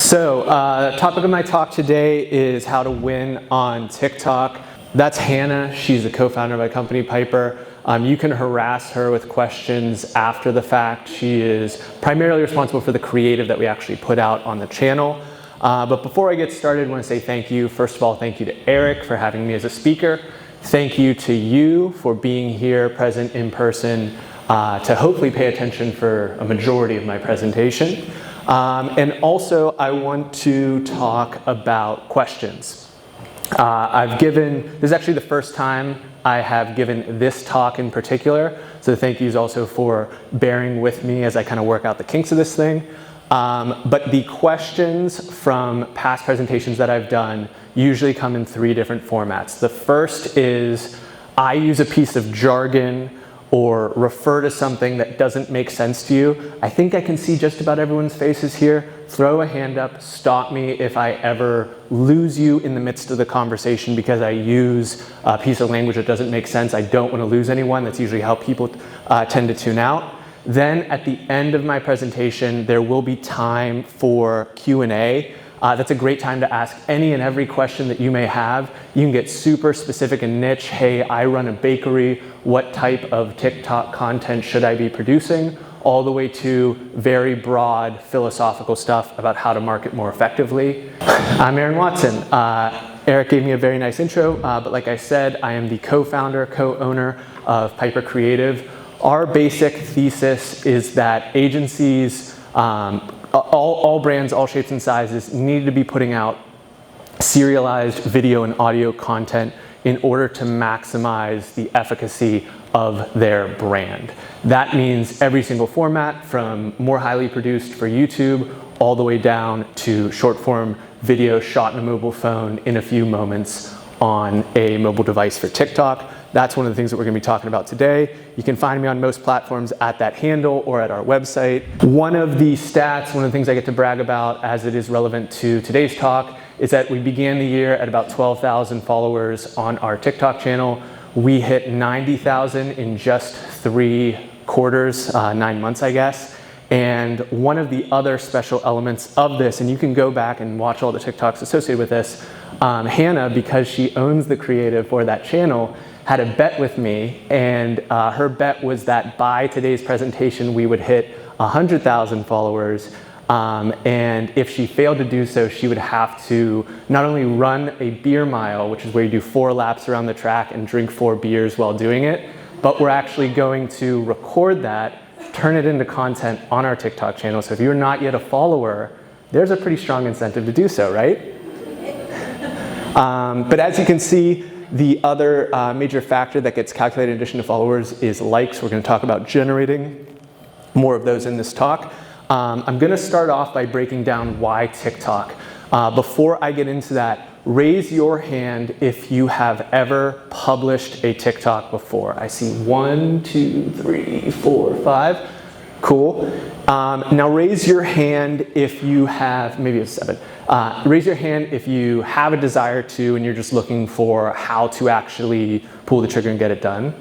Topic of my talk today is how to win on TikTok. That's Hannah. She's the co-founder of my company, Piper. You can harass her with questions after the fact. She is primarily responsible for the creative that we actually put out on the channel. But before I get started, I want to say thank you. First of all, thank you to Eric for having me as a speaker. Thank you to you for being here, present in person, to hopefully pay attention for a majority of my presentation. And also, I want to talk about questions. This is actually the first time I have given this talk in particular, so thank yous also for bearing with me as I kind of work out the kinks of this thing. But the questions from past presentations that I've done usually come in three different formats. The first is, I use a piece of jargon or refer to something that doesn't make sense to you. I think I can see just about everyone's faces here. Throw a hand up, stop me if I ever lose you in the midst of the conversation because I use a piece of language that doesn't make sense. I don't want to lose anyone. That's usually how people tend to tune out. Then at the end of my presentation, there will be time for Q&A. That's a great time to ask any and every question that you may have. You can get super specific and niche. Hey, I run a bakery. What type of TikTok content should I be producing? All the way to very broad philosophical stuff about how to market more effectively. I'm Aaron Watson. Eric gave me a very nice intro, but like I said, I am the co-founder, co-owner of Piper Creative. Our basic thesis is that agencies, all brands, all shapes and sizes need to be putting out serialized video and audio content in order to maximize the efficacy of their brand. That means every single format, from more highly produced for YouTube all the way down to short form video shot on a mobile phone in a few moments on a mobile device for TikTok. That's one of the things that we're going to be talking about today. You can find me on most platforms at that handle or at our website. One of the stats, one of the things I get to brag about as it is relevant to today's talk, is that we began the year at about 12,000 followers on our TikTok channel. We hit 90,000 in just 3 quarters, 9 months, I guess. And one of the other special elements of this, and you can go back and watch all the TikToks associated with this, Hannah, because she owns the creative for that channel, had a bet with me, and her bet was that by today's presentation we would hit 100,000 followers, and if she failed to do so, she would have to not only run a beer mile, which is where you do 4 laps around the track and drink 4 beers while doing it, but we're actually going to record that, turn it into content on our TikTok channel. So if you're not yet a follower, there's a pretty strong incentive to do so, right? But as you can see, the other major factor that gets calculated in addition to followers is likes. We're going to talk about generating more of those in this talk. I'm going to start off by breaking down why TikTok. Before I get into that, raise your hand if you have ever published a TikTok before. I see 1, 2, 3, 4, 5. Cool. Now raise your hand if you have, maybe it's 7. Raise your hand if you have a desire to and you're just looking for how to actually pull the trigger and get it done.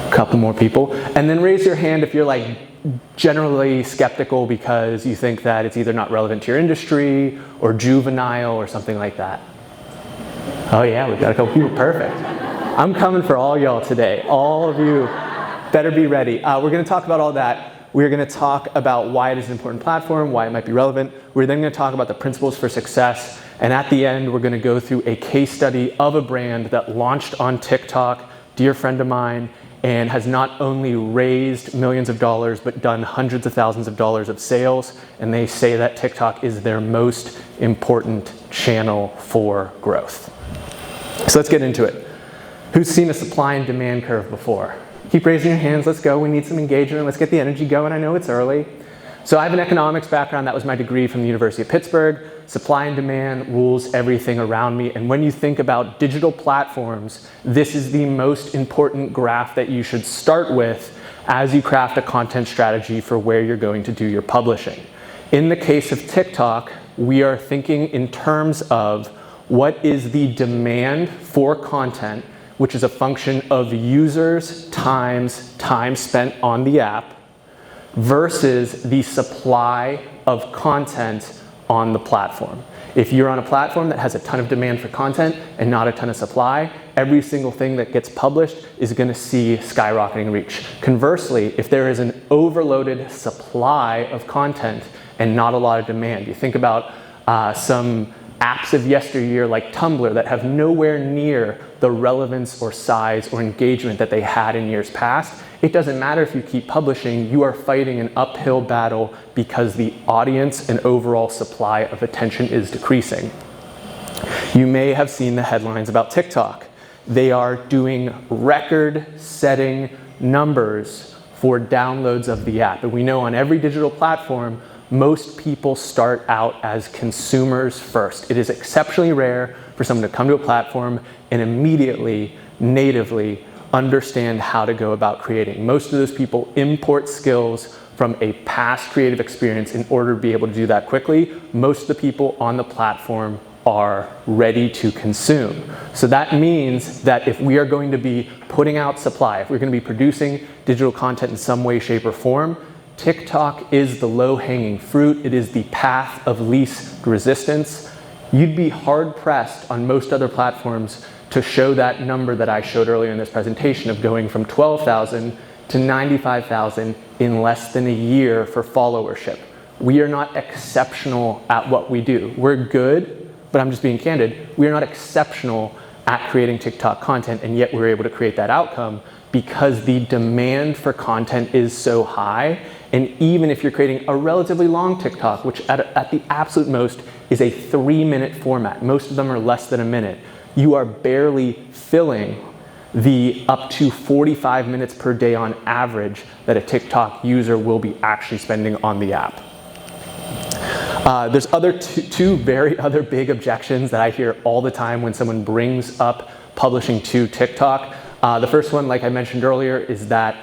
A couple more people. And then raise your hand if you're like generally skeptical because you think that it's either not relevant to your industry or juvenile or something like that. Oh yeah, we've got a couple people. Perfect. I'm coming for all y'all today. All of you better be ready. We're going to talk about all that. We're going to talk about why it is an important platform, why it might be relevant. We're then going to talk about the principles for success. And at the end, we're going to go through a case study of a brand that launched on TikTok, dear friend of mine, and has not only raised millions of dollars, but done hundreds of thousands of dollars of sales. And they say that TikTok is their most important channel for growth. So let's get into it. Who's seen a supply and demand curve before? Keep raising your hands. Let's go. We need some engagement. Let's get the energy going. I know it's early. So I have an economics background. That was my degree from the University of Pittsburgh. Supply and demand rules everything around me. And when you think about digital platforms, this is the most important graph that you should start with as you craft a content strategy for where you're going to do your publishing. In the case of TikTok, we are thinking in terms of what is the demand for content, which is a function of users times time spent on the app, versus the supply of content on the platform. If you're on a platform that has a ton of demand for content and not a ton of supply, every single thing that gets published is going to see skyrocketing reach. Conversely, if there is an overloaded supply of content and not a lot of demand, you think about some apps of yesteryear like Tumblr that have nowhere near the relevance or size or engagement that they had in years past, it doesn't matter if you keep publishing, you are fighting an uphill battle because the audience and overall supply of attention is decreasing. You may have seen the headlines about TikTok. They are doing record-setting numbers for downloads of the app. And we know on every digital platform, most people start out as consumers first. It is exceptionally rare for someone to come to a platform and immediately, natively, understand how to go about creating. Most of those people import skills from a past creative experience in order to be able to do that quickly. Most of the people on the platform are ready to consume. So that means that if we are going to be putting out supply, if we're going to be producing digital content in some way, shape, or form, TikTok is the low-hanging fruit. It is the path of least resistance. You'd be hard-pressed on most other platforms to show that number that I showed earlier in this presentation of going from 12,000 to 95,000 in less than a year for followership. We are not exceptional at what we do. We're good, but I'm just being candid. We are not exceptional at creating TikTok content, and yet we're able to create that outcome because the demand for content is so high. And even if you're creating a relatively long TikTok, which at the absolute most is a 3-minute format, most of them are less than a minute, you are barely filling the up to 45 minutes per day on average that a TikTok user will be actually spending on the app. There's two very other big objections that I hear all the time when someone brings up publishing to TikTok. The first one, like I mentioned earlier, is that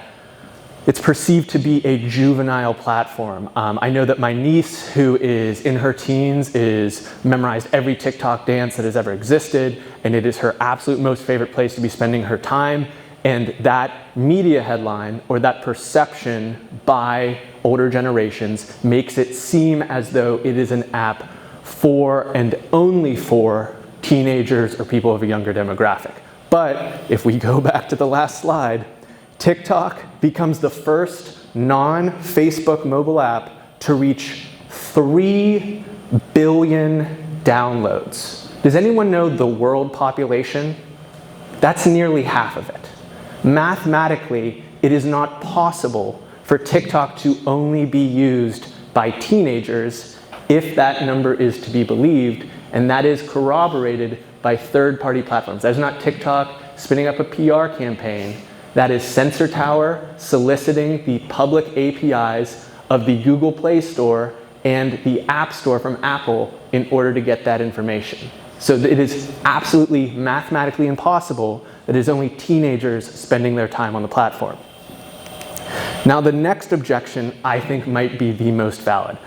it's perceived to be a juvenile platform. I know that my niece, who is in her teens, is memorized every TikTok dance that has ever existed, and it is her absolute most favorite place to be spending her time. And that media headline, or that perception by older generations, makes it seem as though it is an app for and only for teenagers or people of a younger demographic. But if we go back to the last slide, TikTok becomes the first non-Facebook mobile app to reach 3 billion downloads. Does anyone know the world population? That's nearly half of it. Mathematically, it is not possible for TikTok to only be used by teenagers if that number is to be believed, and that is corroborated by third-party platforms. That is not TikTok spinning up a PR campaign. That is Sensor Tower soliciting the public APIs of the Google Play Store and the App Store from Apple in order to get that information. So it is absolutely mathematically impossible that it is only teenagers spending their time on the platform. Now, the next objection I think might be the most valid.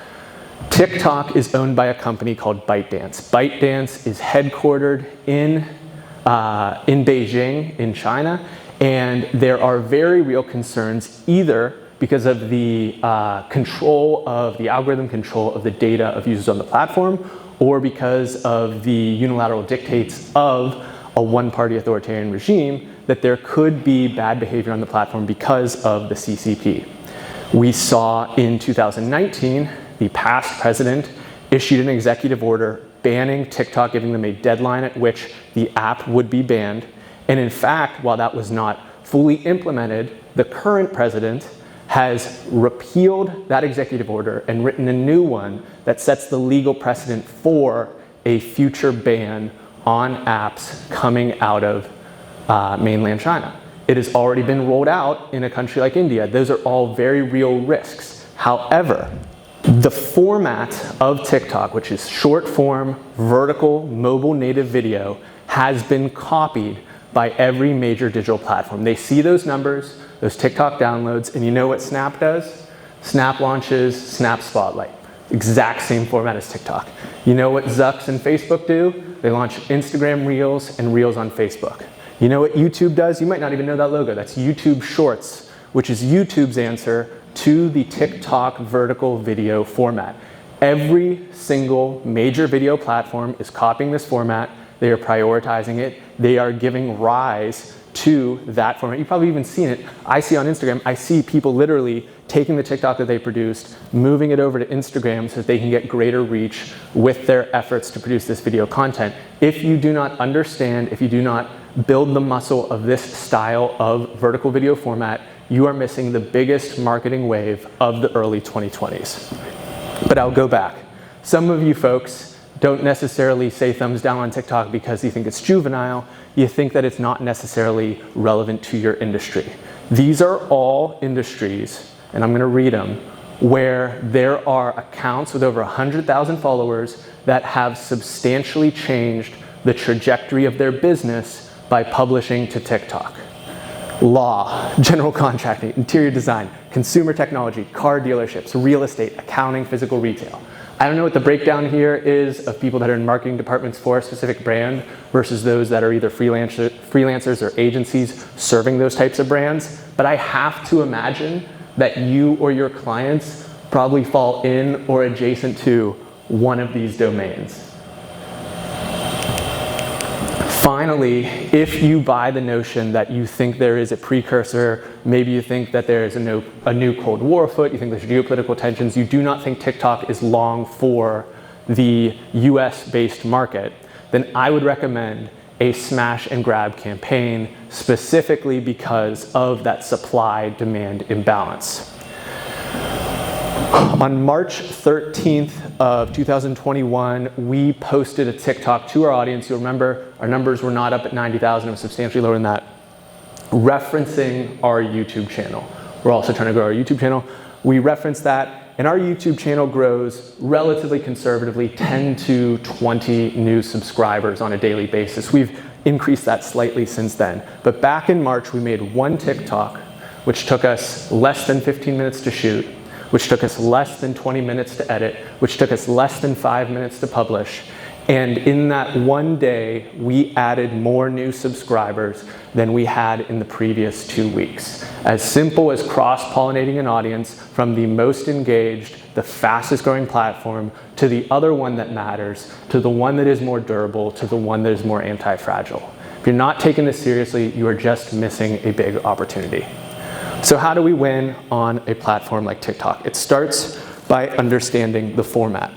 TikTok is owned by a company called ByteDance. ByteDance is headquartered in Beijing, in China, and there are very real concerns either because of the algorithm control of the data of users on the platform, or because of the unilateral dictates of a one-party authoritarian regime, that there could be bad behavior on the platform because of the CCP. We saw in 2019, the past president issued an executive order banning TikTok, giving them a deadline at which the app would be banned. And in fact, while that was not fully implemented, the current president has repealed that executive order and written a new one that sets the legal precedent for a future ban on apps coming out of mainland China. It has already been rolled out in a country like India. Those are all very real risks. However, the format of TikTok, which is short form, vertical, mobile native video, has been copied by every major digital platform. They see those numbers, those TikTok downloads, and you know what Snap does? Snap launches Snap Spotlight. Exact same format as TikTok. You know what Zucks and Facebook do? They launch Instagram Reels and Reels on Facebook. You know what YouTube does? You might not even know that logo. That's YouTube Shorts, which is YouTube's answer to the TikTok vertical video format. Every single major video platform is copying this format. They are prioritizing it. They are giving rise to that format. You've probably even seen it. I see on Instagram, I see people literally taking the TikTok that they produced, moving it over to Instagram so that they can get greater reach with their efforts to produce this video content. If you do not understand, if you do not build the muscle of this style of vertical video format, you are missing the biggest marketing wave of the early 2020s. But I'll go back. Some of you folks don't necessarily say thumbs down on TikTok because you think it's juvenile. You think that it's not necessarily relevant to your industry. These are all industries, and I'm gonna read them, where there are accounts with over 100,000 followers that have substantially changed the trajectory of their business by publishing to TikTok. Law, general contracting, interior design, consumer technology, car dealerships, real estate, accounting, physical retail. I don't know what the breakdown here is of people that are in marketing departments for a specific brand versus those that are either freelancers or agencies serving those types of brands, but I have to imagine that you or your clients probably fall in or adjacent to one of these domains. Finally, if you buy the notion that you think there is a precursor, maybe you think that there is a new Cold War afoot, you think there's geopolitical tensions, you do not think TikTok is long for the US-based market, then I would recommend a smash and grab campaign specifically because of that supply-demand imbalance. On March 13th of 2021, we posted a TikTok to our audience. You'll remember our numbers were not up at 90,000, it was substantially lower than that, referencing our YouTube channel. We're also trying to grow our YouTube channel. We referenced that, and our YouTube channel grows relatively conservatively 10 to 20 new subscribers on a daily basis. We've increased that slightly since then. But back in March, we made one TikTok, which took us less than 15 minutes to shoot, which took us less than 20 minutes to edit, which took us less than 5 minutes to publish. And in that one day, we added more new subscribers than we had in the previous 2 weeks. As simple as cross-pollinating an audience from the most engaged, the fastest growing platform, to the other one that matters, to the one that is more durable, to the one that is more anti-fragile. If you're not taking this seriously, you are just missing a big opportunity. So how do we win on a platform like TikTok? It starts by understanding the format.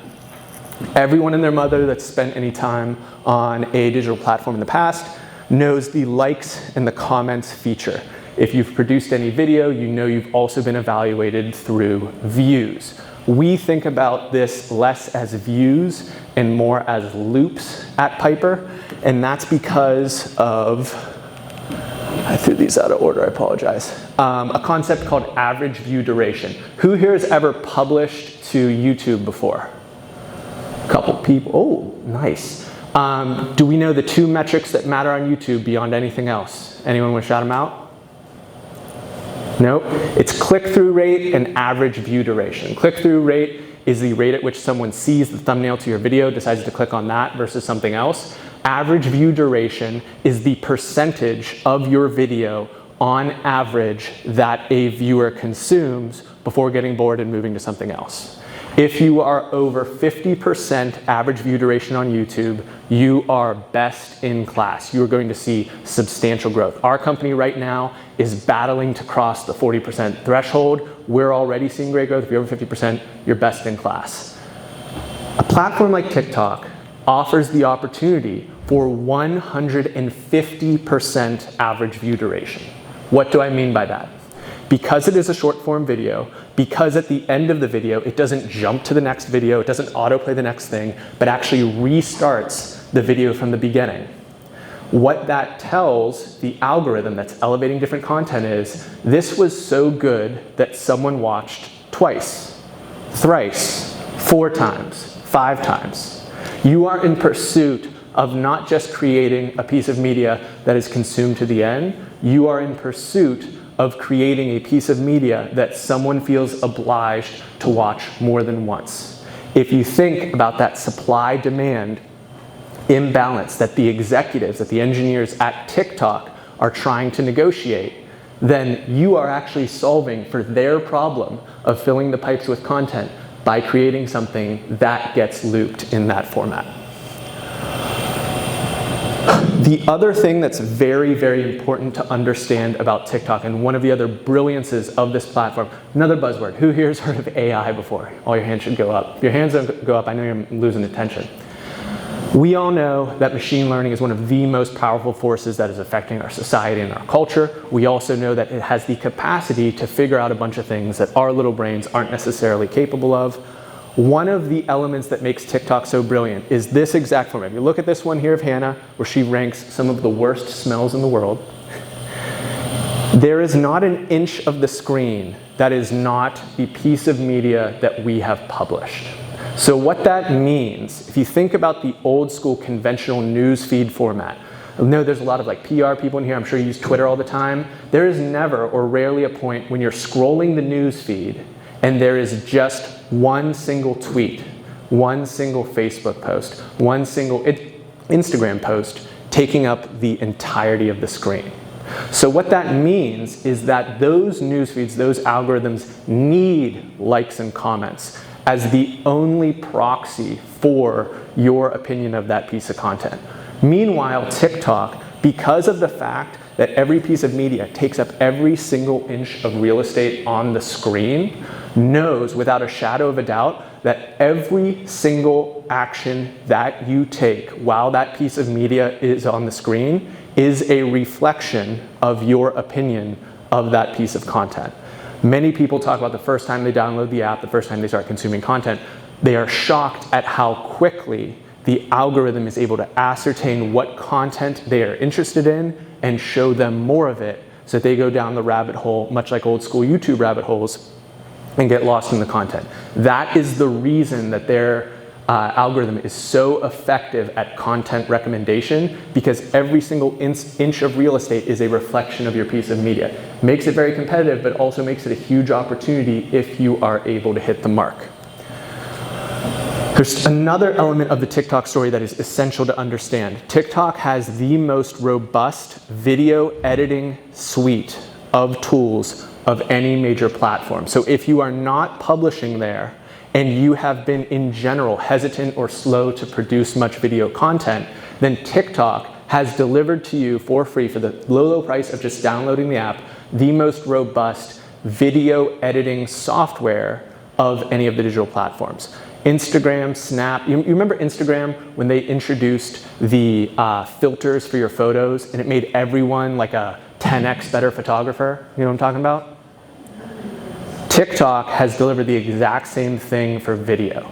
Everyone and their mother that's spent any time on a digital platform in the past knows the likes and the comments feature. If you've produced any video, you know you've also been evaluated through views. We think about this less as views and more as loops at Piper, and that's because of, I threw these out of order, I apologize. A concept called average view duration. Who here has ever published to YouTube before? A couple people, oh, nice. Do we know the two metrics that matter on YouTube beyond anything else? Anyone want to shout them out? No? It's click-through rate and average view duration. Click-through rate is the rate at which someone sees the thumbnail to your video, decides to click on that versus something else. Average view duration is the percentage of your video on average that a viewer consumes before getting bored and moving to something else. If you are over 50% average view duration on YouTube, you are best in class. You are going to see substantial growth. Our company right now is battling to cross the 40% threshold. We're already seeing great growth. If you're over 50%, you're best in class. A platform like TikTok offers the opportunity for 150% average view duration. What do I mean by that? Because it is a short form video, because at the end of the video, it doesn't jump to the next video, it doesn't autoplay the next thing, but actually restarts the video from the beginning. What that tells the algorithm that's elevating different content is, this was so good that someone watched twice, thrice, 4 times, 5 times. You are in pursuit of not just creating a piece of media that is consumed to the end, you are in pursuit of creating a piece of media that someone feels obliged to watch more than once. If you think about that supply-demand imbalance that the executives, that the engineers at TikTok are trying to negotiate, then you are actually solving for their problem of filling the pipes with content by creating something that gets looped in that format. The other thing that's very, very important to understand about TikTok, and one of the other brilliances of this platform, another buzzword. Who here has heard of AI before? All your hands should go up. If your hands don't go up, I know you're losing attention. We all know that machine learning is one of the most powerful forces that is affecting our society and our culture. We also know that it has the capacity to figure out a bunch of things that our little brains aren't necessarily capable of. One of the elements that makes TikTok so brilliant is this exact format. If you look at this one here of Hannah, where she ranks some of the worst smells in the world, there is not an inch of the screen that is not the piece of media that we have published. So what that means, if you think about the old school conventional news feed format, I know there's a lot of like PR people in here, I'm sure you use Twitter all the time. There is never or rarely a point when you're scrolling the news feed and there is just one single tweet, one single Facebook post, one single Instagram post taking up the entirety of the screen. So what that means is that those news feeds, those algorithms need likes and comments as the only proxy for your opinion of that piece of content. Meanwhile, TikTok, because of the fact that every piece of media takes up every single inch of real estate on the screen, knows without a shadow of a doubt that every single action that you take while that piece of media is on the screen is a reflection of your opinion of that piece of content. Many people talk about the first time they download the app, the first time they start consuming content, they are shocked at how quickly the algorithm is able to ascertain what content they are interested in and show them more of it so that they go down the rabbit hole, much like old school YouTube rabbit holes, and get lost in the content. That is the reason that their algorithm is so effective at content recommendation, because every single inch of real estate is a reflection of your piece of media. Makes it very competitive, but also makes it a huge opportunity if you are able to hit the mark. There's another element of the TikTok story that is essential to understand. TikTok has the most robust video editing suite of tools of any major platform. So if you are not publishing there and you have been in general hesitant or slow to produce much video content, then TikTok has delivered to you for free for the low price of just downloading the app, the most robust video editing software of any of the digital platforms. Instagram, Snap, you remember Instagram when they introduced the filters for your photos and it made everyone like a 10x better photographer? You know what I'm talking about? TikTok has delivered the exact same thing for video.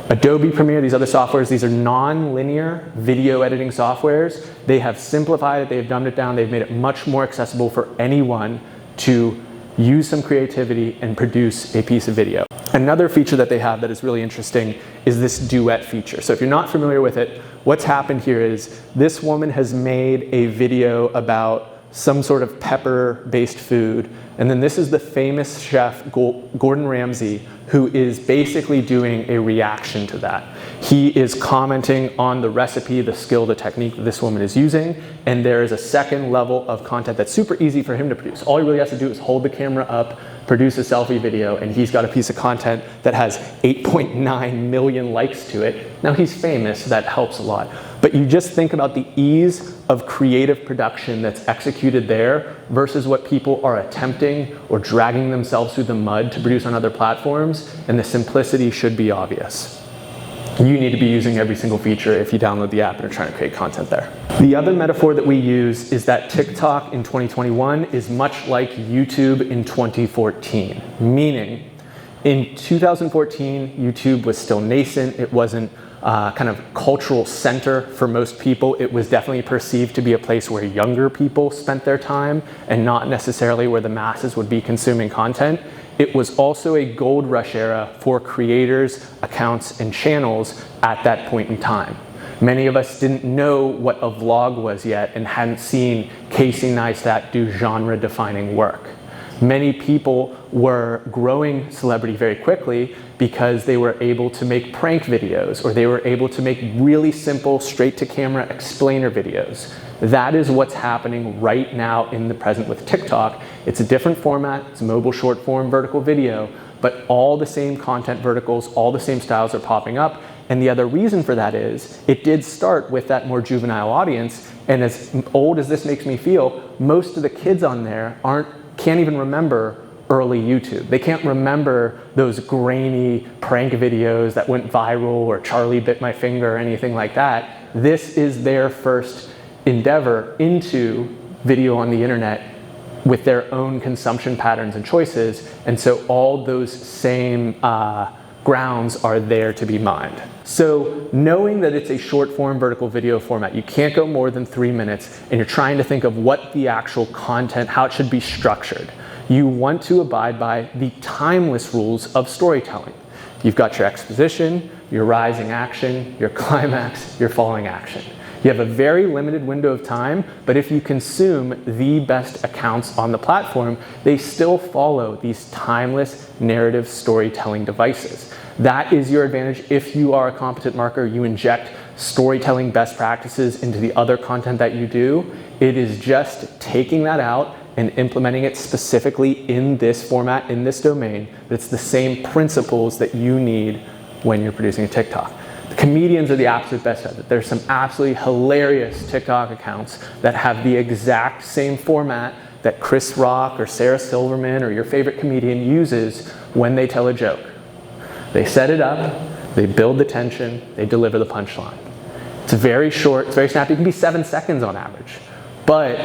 Adobe Premiere, these other softwares, these are non-linear video editing softwares. They have simplified it, they've dumbed it down, they've made it much more accessible for anyone to use some creativity and produce a piece of video. Another feature that they have that is really interesting is this duet feature. So if you're not familiar with it, what's happened here is this woman has made a video about some sort of pepper-based food, and then this is the famous chef Gordon Ramsay, who is basically doing a reaction to that. He is commenting on the recipe, the skill, the technique that this woman is using, and there is a second level of content that's super easy for him to produce. All he really has to do is hold the camera up, produce a selfie video, and he's got a piece of content that has 8.9 million likes to it. Now he's famous, so that helps a lot. But you just think about the ease of creative production that's executed there versus what people are attempting or dragging themselves through the mud to produce on other platforms, and the simplicity should be obvious. You need to be using every single feature if you download the app and are trying to create content there. The other metaphor that we use is that TikTok in 2021 is much like YouTube in 2014, meaning in 2014, YouTube was still nascent. It wasn't kind of cultural center for most people. It was definitely perceived to be a place where younger people spent their time and not necessarily where the masses would be consuming content. It was also a gold rush era for creators, accounts, and channels at that point in time. Many of us didn't know what a vlog was yet and hadn't seen Casey Neistat do genre-defining work. Many people were growing celebrity very quickly because they were able to make prank videos, or they were able to make really simple straight-to-camera explainer videos. That is what's happening right now in the present with TikTok. It's a different format, it's mobile short-form vertical video, but all the same content verticals, all the same styles are popping up. And the other reason for that is it did start with that more juvenile audience. And as old as this makes me feel, most of the kids on there can't even remember early YouTube. They can't remember those grainy prank videos that went viral or Charlie bit my finger or anything like that. This is their first endeavor into video on the internet with their own consumption patterns and choices. And so all those same grounds are there to be mined. So knowing that it's a short form vertical video format, you can't go more than 3 minutes, and you're trying to think of what the actual content, how it should be structured. You want to abide by the timeless rules of storytelling. You've got your exposition, your rising action, your climax, your falling action. You have a very limited window of time, but if you consume the best accounts on the platform, they still follow these timeless narrative storytelling devices. That is your advantage if you are a competent marketer. You inject storytelling best practices into the other content that you do. It is just taking that out and implementing it specifically in this format, in this domain. It's the same principles that you need when you're producing a TikTok. The comedians are the absolute best at it. There's some absolutely hilarious TikTok accounts that have the exact same format that Chris Rock or Sarah Silverman or your favorite comedian uses when they tell a joke. They set it up, they build the tension, they deliver the punchline. It's very short, it's very snappy. It can be 7 seconds on average. But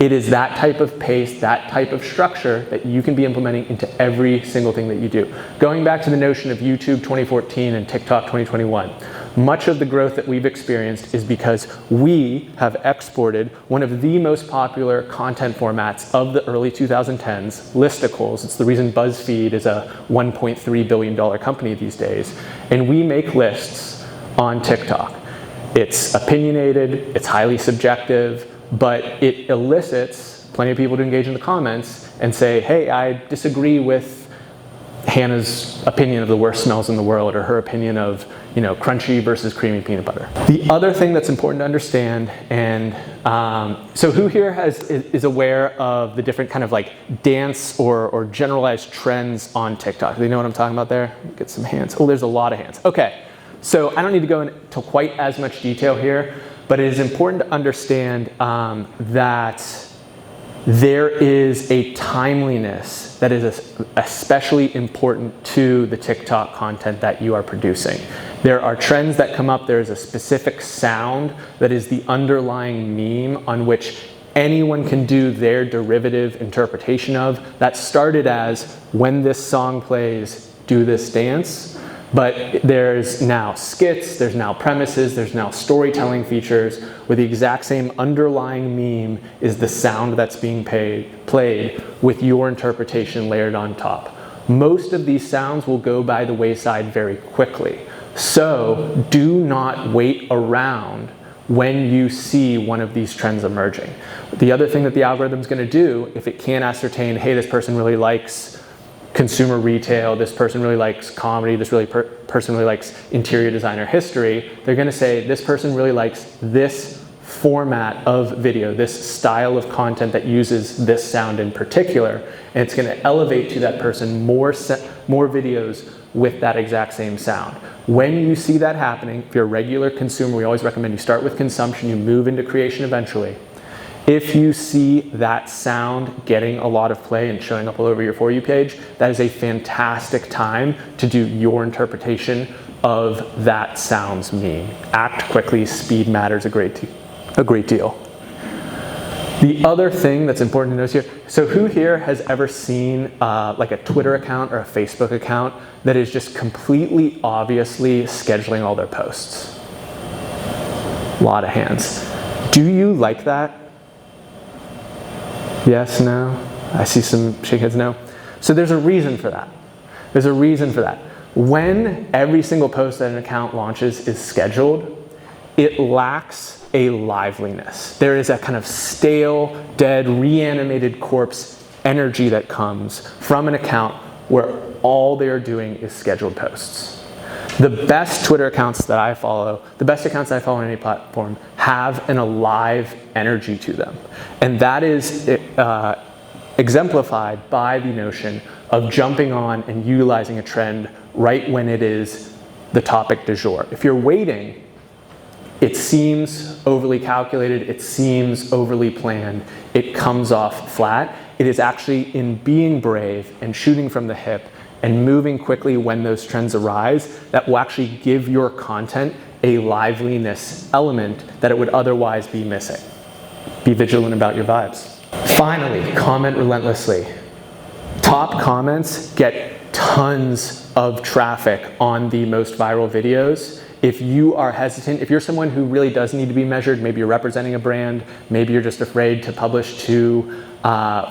it is that type of pace, that type of structure that you can be implementing into every single thing that you do. Going back to the notion of YouTube 2014 and TikTok 2021, much of the growth that we've experienced is because we have exported one of the most popular content formats of the early 2010s, listicles. It's the reason BuzzFeed is a $1.3 billion company these days. And we make lists on TikTok. It's opinionated, it's highly subjective, but it elicits plenty of people to engage in the comments and say, hey, I disagree with Hannah's opinion of the worst smells in the world, or her opinion of, crunchy versus creamy peanut butter. The other thing that's important to understand, and so who here is aware of the different kind of like dance or generalized trends on TikTok? Do they know what I'm talking about there? Get some hands. Oh, there's a lot of hands. Okay, so I don't need to go into quite as much detail here, but it is important to understand that there is a timeliness that is especially important to the TikTok content that you are producing. There are trends that come up. There is a specific sound that is the underlying meme on which anyone can do their derivative interpretation of. That started as, when this song plays, do this dance. But there's now skits, there's now premises, there's now storytelling features where the exact same underlying meme is the sound that's being played with your interpretation layered on top. Most of these sounds will go by the wayside very quickly. So do not wait around when you see one of these trends emerging. The other thing that the algorithm is going to do, if it can't ascertain, hey, this person really likes consumer retail, this person really likes comedy, this person really likes interior designer history, they're going to say this person really likes this format of video, this style of content that uses this sound in particular, and it's going to elevate to that person more videos with that exact same sound. When you see that happening, if you're a regular consumer, we always recommend you start with consumption, you move into creation eventually. If you see that sound getting a lot of play and showing up all over your For You page, that is a fantastic time to do your interpretation of that sound's meme. Act quickly, speed matters a great deal. The other thing that's important to notice here, so who here has ever seen like a Twitter account or a Facebook account that is just completely obviously scheduling all their posts? A lot of hands. Do you like that? Yes, no? I see some shake heads, no. So there's a reason for that. There's a reason for that. When every single post that an account launches is scheduled, it lacks a liveliness. There is a kind of stale, dead, reanimated corpse energy that comes from an account where all they're doing is scheduled posts. The best Twitter accounts that I follow, the best accounts that I follow on any platform, have an alive energy to them. And that is exemplified by the notion of jumping on and utilizing a trend right when it is the topic du jour. If you're waiting, it seems overly calculated, it seems overly planned, it comes off flat. It is actually in being brave and shooting from the hip and moving quickly when those trends arise that will actually give your content a liveliness element that it would otherwise be missing. Be vigilant about your vibes. Finally, comment relentlessly. Top comments get tons of traffic on the most viral videos. If you are hesitant, if you're someone who really does need to be measured, maybe you're representing a brand, maybe you're just afraid to publish too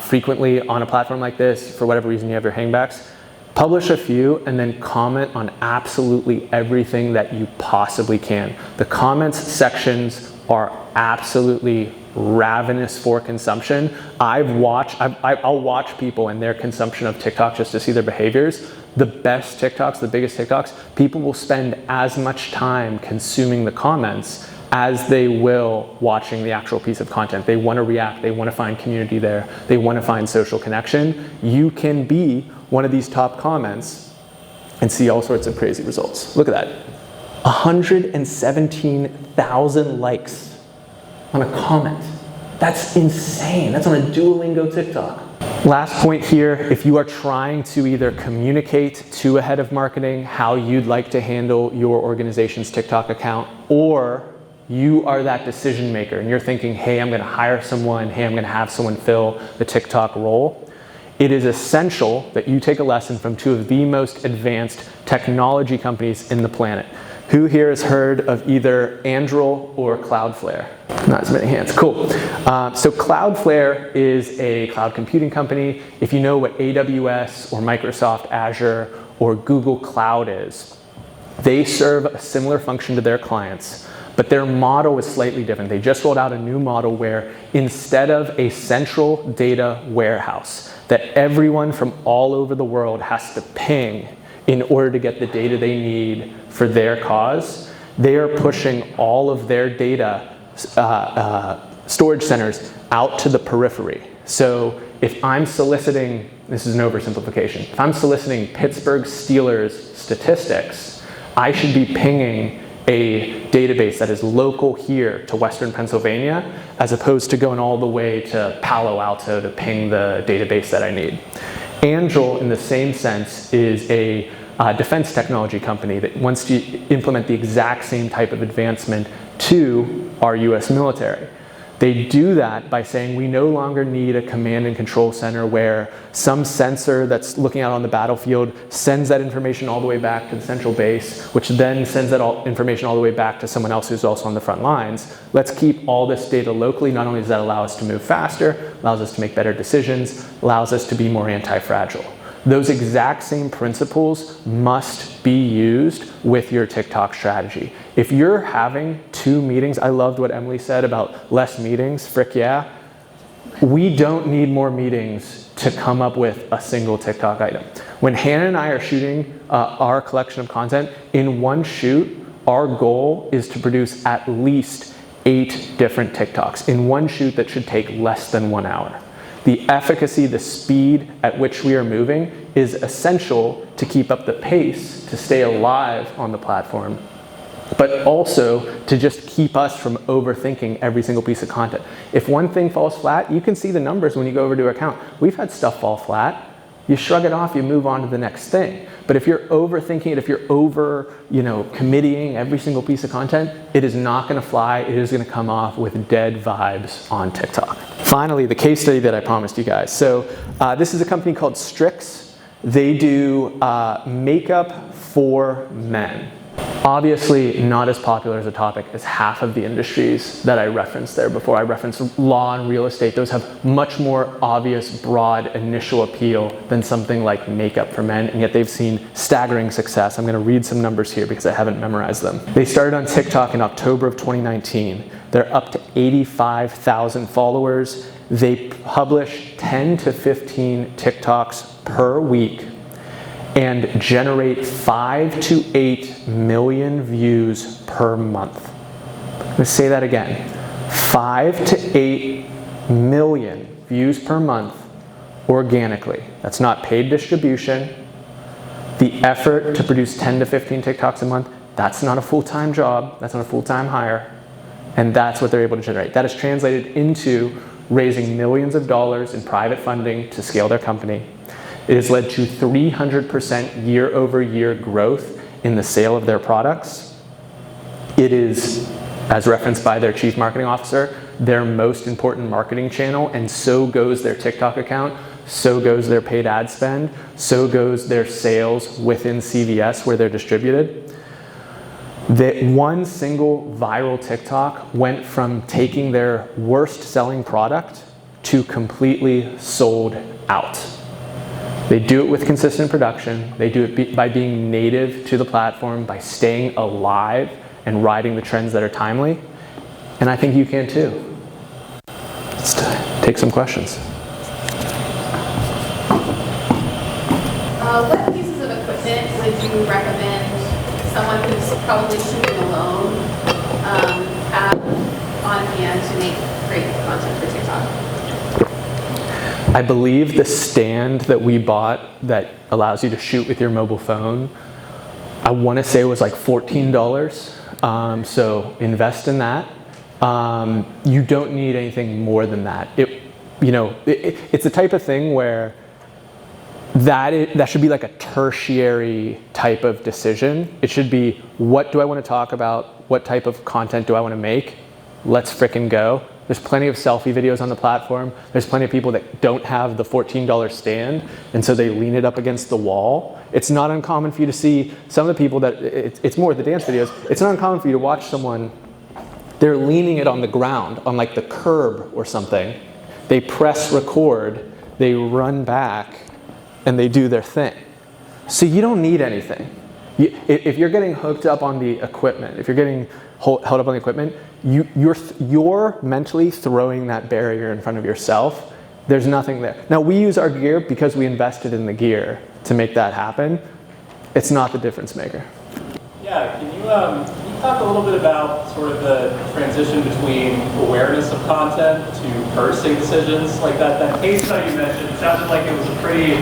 frequently on a platform like this, for whatever reason you have your hangbacks, publish a few and then comment on absolutely everything that you possibly can. The comments sections are absolutely ravenous for consumption. I'll watch people and their consumption of TikTok just to see their behaviors. The best TikToks, the biggest TikToks, people will spend as much time consuming the comments as they will watching the actual piece of content. They want to react, they want to find community there, they want to find social connection. You can be one of these top comments and see all sorts of crazy results. Look at that. 117,000 likes on a comment. That's insane. That's on a Duolingo TikTok. Last point here, if you are trying to either communicate to a head of marketing how you'd like to handle your organization's TikTok account, or you are that decision maker and you're thinking, hey, I'm gonna hire someone, hey, I'm gonna have someone fill the TikTok role, it is essential that you take a lesson from two of the most advanced technology companies in the planet. Who here has heard of either Anduril or Cloudflare? Not as many hands, cool. So Cloudflare is a cloud computing company. If you know what AWS or Microsoft Azure or Google Cloud is, they serve a similar function to their clients, but their model is slightly different. They just rolled out a new model where instead of a central data warehouse that everyone from all over the world has to ping in order to get the data they need for their cause, they are pushing all of their data storage centers out to the periphery. So if I'm soliciting, this is an oversimplification, if I'm soliciting Pittsburgh Steelers statistics, I should be pinging a database that is local here to Western Pennsylvania, as opposed to going all the way to Palo Alto to ping the database that I need. Anduril, in the same sense, is a defense technology company that wants to implement the exact same type of advancement to our US military. They do that by saying we no longer need a command and control center where some sensor that's looking out on the battlefield sends that information all the way back to the central base, which then sends that information all the way back to someone else who's also on the front lines. Let's keep all this data locally. Not only does that allow us to move faster, allows us to make better decisions, allows us to be more anti-fragile. Those exact same principles must be used with your TikTok strategy. If you're having 2 meetings, I loved what Emily said about less meetings, frick yeah. We don't need more meetings to come up with a single TikTok item. When Hannah and I are shooting our collection of content, in one shoot, our goal is to produce at least 8 different TikToks in one shoot that should take less than 1 hour. The efficacy, the speed at which we are moving is essential to keep up the pace, to stay alive on the platform, but also to just keep us from overthinking every single piece of content. If one thing falls flat, you can see the numbers when you go over to account. We've had stuff fall flat. You shrug it off, you move on to the next thing. But if you're overthinking it, if you're committing every single piece of content, it is not gonna fly. It is gonna come off with dead vibes on TikTok. Finally, the case study that I promised you guys. So this is a company called Strix. They do makeup for men. Obviously not as popular as a topic as half of the industries that I referenced there before. I referenced law and real estate. Those have much more obvious, broad initial appeal than something like makeup for men, and yet they've seen staggering success. I'm gonna read some numbers here because I haven't memorized them. They started on TikTok in October of 2019. They're up to 85,000 followers. They publish 10 to 15 TikToks per week and generate 5 to 8 million views per month. I'm gonna say that again. 5 to 8 million views per month, organically. That's not paid distribution. The effort to produce 10 to 15 TikToks a month, that's not a full-time job, that's not a full-time hire, and that's what they're able to generate. That is translated into raising millions of dollars in private funding to scale their company. It has led to 300% year-over-year growth in the sale of their products. It is, as referenced by their chief marketing officer, their most important marketing channel, and so goes their TikTok account, so goes their paid ad spend, so goes their sales within CVS where they're distributed. That one single viral TikTok went from taking their worst selling product to completely sold out. They do it with consistent production. They do it by being native to the platform, by staying alive and riding the trends that are timely. And I think you can too. Let's take some questions. What pieces of equipment would you recommend someone who's probably shooting alone have on hand to make great content for TikTok? I believe the stand that we bought that allows you to shoot with your mobile phone, I want to say it was like $14. So invest in that. You don't need anything more than that. It's the type of thing where that should be like a tertiary type of decision. It should be, what do I want to talk about? What type of content do I want to make? Let's frickin' go. There's plenty of selfie videos on the platform. There's plenty of people that don't have the $14 stand, and so they lean it up against the wall. It's not uncommon for you to see some of the people that, it's more the dance videos, it's not uncommon for you to watch someone, they're leaning it on the ground, on like the curb or something. They press record, they run back, and they do their thing. So you don't need anything. If you're getting hooked up on the equipment, if you're getting held up on the equipment, you're mentally throwing that barrier in front of yourself. There's nothing there. Now we use our gear because we invested in the gear to make that happen. It's not the difference maker. Yeah, can you talk a little bit about sort of the transition between awareness of content to purchasing decisions? Like that case study you mentioned, it sounded like it was a pretty,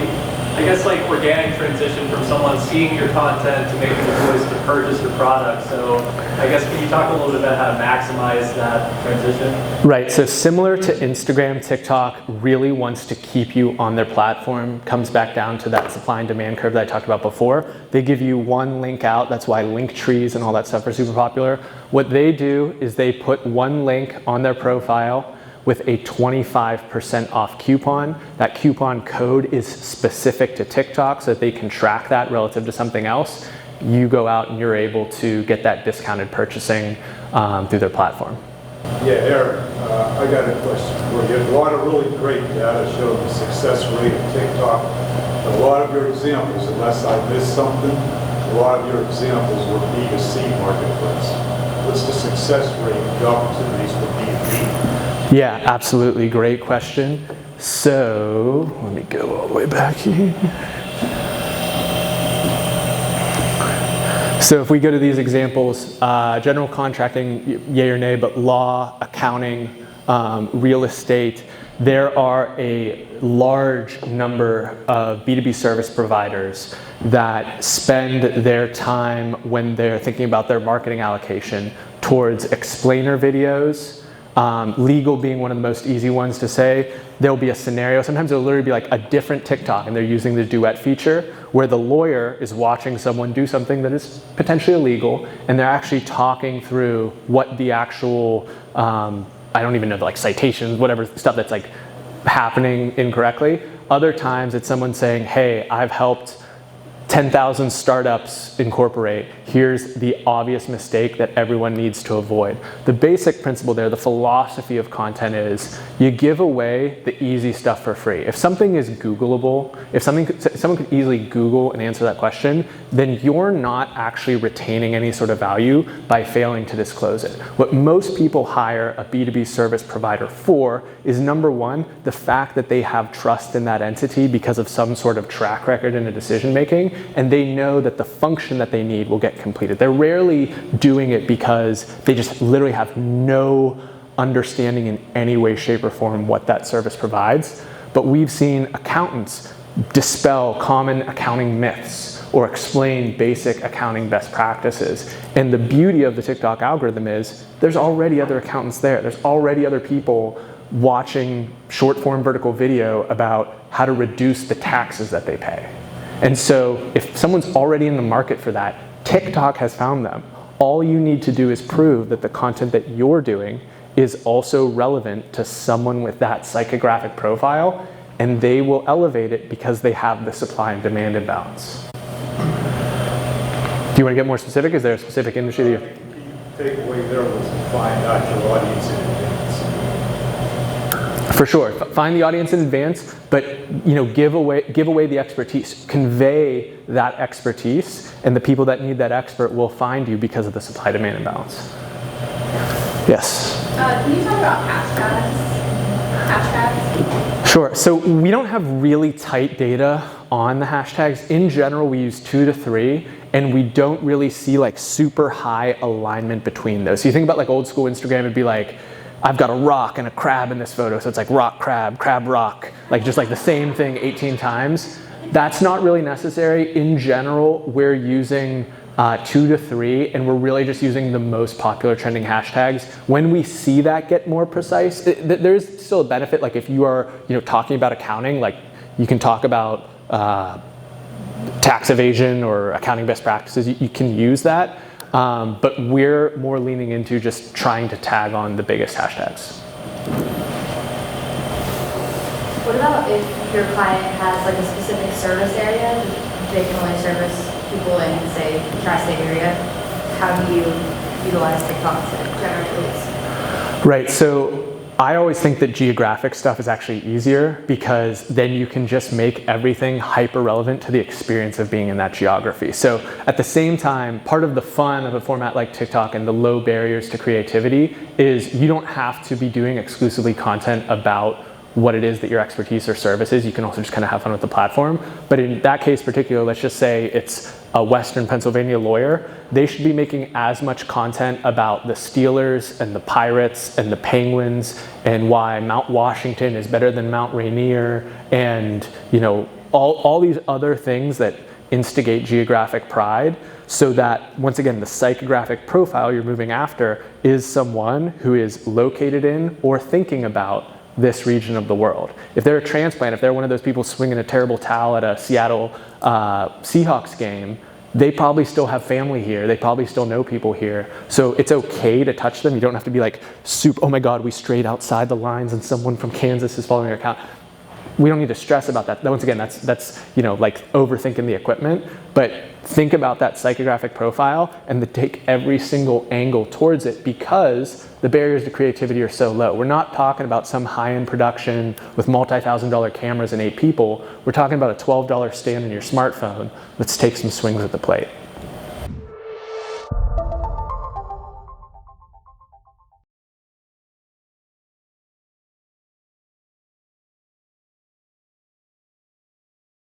I guess, like organic transition from someone seeing your content to making the choice to purchase your product. So I guess, can you talk a little bit about how to maximize that transition? Right, so similar to Instagram, TikTok really wants to keep you on their platform. Comes back down to that supply and demand curve that I talked about before. They give you one link out. That's why link trees and all that stuff are super popular. What they do is they put one link on their profile with a 25% off coupon. That coupon code is specific to TikTok so that they can track that relative to something else. You go out and you're able to get that discounted purchasing through their platform. Yeah, Eric, I got a question for you. A lot of really great data show the success rate of TikTok. A lot of your examples, unless I missed something, a lot of your examples were B2C marketplace. What's the success rate of the opportunities for B2B? Yeah, absolutely. Great question. So let me go all the way back here. So if we go to these examples, general contracting, yay or nay, but law, accounting, real estate, there are a large number of B2B service providers that spend their time when they're thinking about their marketing allocation towards explainer videos. Legal being one of the most easy ones to say. There'll be a scenario, sometimes it'll literally be like a different TikTok and they're using the duet feature where the lawyer is watching someone do something that is potentially illegal and they're actually talking through what the actual, I don't even know, like citations, whatever stuff that's like happening incorrectly. Other times it's someone saying, hey, I've helped 10,000 startups incorporate. Here's the obvious mistake that everyone needs to avoid. The basic principle there, the philosophy of content is you give away the easy stuff for free. If something is Googleable, if someone could easily Google and answer that question, then you're not actually retaining any sort of value by failing to disclose it. What most people hire a B2B service provider for is, number one, the fact that they have trust in that entity because of some sort of track record in a decision making, and they know that the function that they need will get completed. They're rarely doing it because they just literally have no understanding in any way, shape, or form what that service provides. but we've seen accountants dispel common accounting myths or explain basic accounting best practices. And the beauty of the TikTok algorithm is there's already other accountants there. There's already other people watching short form vertical video about how to reduce the taxes that they pay. And so if someone's already in the market for that, TikTok has found them. All you need to do is prove that the content that you're doing is also relevant to someone with that psychographic profile, and they will elevate it because they have the supply and demand imbalance. Do you want to get more specific? Is there a specific industry that you... The takeaway there was to find out your audience in advance. For sure, find the audience in advance, but give away the expertise. Convey that expertise, and the people that need that expert will find you because of the supply-demand imbalance. Yes? Can you talk about hashtags? Sure. So we don't have really tight data on the hashtags. In general, we use 2 to 3, and we don't really see like super high alignment between those. So you think about like old school Instagram, it'd be like, I've got a rock and a crab in this photo, so it's like rock, crab, rock, like just like the same thing 18 times. That's not really necessary. In general, we're using 2 to 3, and we're really just using the most popular trending hashtags. When we see that get more precise, there's still a benefit. Like if you are talking about accounting, like you can talk about tax evasion or accounting best practices, you can use that. But we're more leaning into just trying to tag on the biggest hashtags. What about if your client has like a specific service area, they can only service people in, say, tri-state area? How do you utilize TikTok to generate leads? Right, so I always think that geographic stuff is actually easier because then you can just make everything hyper relevant to the experience of being in that geography. So at the same time, part of the fun of a format like TikTok and the low barriers to creativity is you don't have to be doing exclusively content about what it is that your expertise or service is. You can also just kind of have fun with the platform. But in that case particular, let's just say it's a Western Pennsylvania lawyer. They should be making as much content about the Steelers and the Pirates and the Penguins and why Mount Washington is better than Mount Rainier and all these other things that instigate geographic pride, so that once again the psychographic profile you're moving after is someone who is located in or thinking about this region of the world. If they're a transplant, if they're one of those people swinging a terrible towel at a Seattle Seahawks game, they probably still have family here. They probably still know people here. So it's okay to touch them. You don't have to be like, oh my God, we strayed outside the lines and someone from Kansas is following our account. We don't need to stress about that. Once again, that's like overthinking the equipment. But think about that psychographic profile and take every single angle towards it because the barriers to creativity are so low. We're not talking about some high-end production with multi-$1,000 cameras and 8 people. We're talking about a $12 stand in your smartphone. Let's take some swings at the plate.